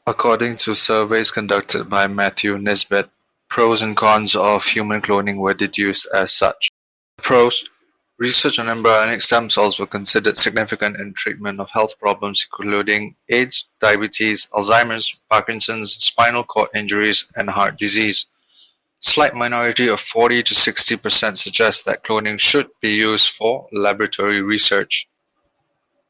According to surveys conducted by Matthew Nisbet, pros and cons of human cloning were deduced as such. Pros: research on embryonic stem cells were considered significant in treatment of health problems including AIDS, diabetes, Alzheimer's, Parkinson's, spinal cord injuries, and heart disease. Slight minority of 40 to 60% suggest that cloning should be used for laboratory research.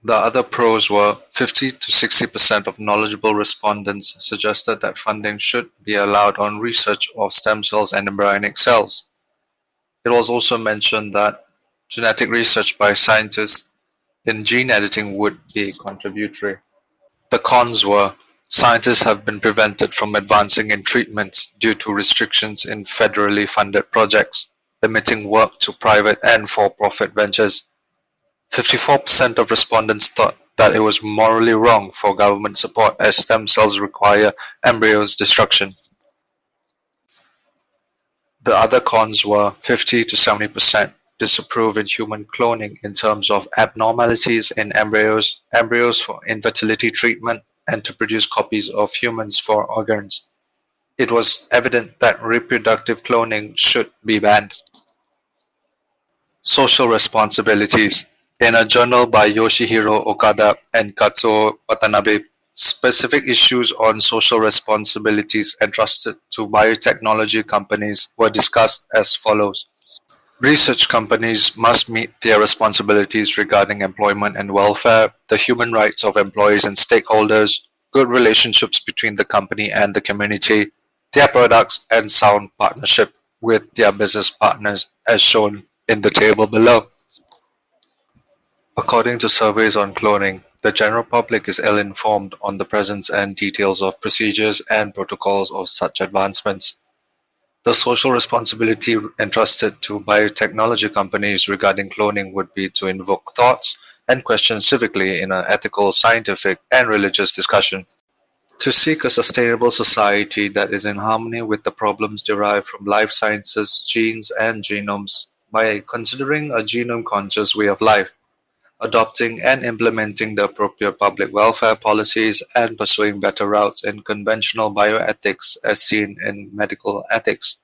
The other pros were 50 to 60% of knowledgeable respondents suggested that funding should be allowed on research of stem cells and embryonic cells. It was also mentioned that genetic research by scientists in gene editing would be contributory. The cons were scientists have been prevented from advancing in treatments due to restrictions in federally funded projects, limiting work to private and for-profit ventures. 54% of respondents thought that it was morally wrong for government support as stem cells require embryos destruction. The other cons were 50 to 70% disapprove in human cloning in terms of abnormalities in embryos, embryos for infertility treatment, and to produce copies of humans for organs. It was evident that reproductive cloning should be banned. Social responsibilities. In a journal by Yoshihiro Okada and Katsuo Watanabe, specific issues on social responsibilities entrusted to biotechnology companies were discussed as follows. Research companies must meet their responsibilities regarding employment and welfare, the human rights of employees and stakeholders, good relationships between the company and the community, their products, and sound partnership with their business partners, as shown in the table below. According to surveys on cloning, the general public is ill-informed on the presence and details of procedures and protocols of such advancements. The social responsibility entrusted to biotechnology companies regarding cloning would be to invoke thoughts and questions civically in an ethical, scientific, and religious discussion. To seek a sustainable society that is in harmony with the problems derived from life sciences, genes, and genomes by considering a genome-conscious way of life, adopting and implementing the appropriate public welfare policies, and pursuing better routes in conventional bioethics as seen in medical ethics.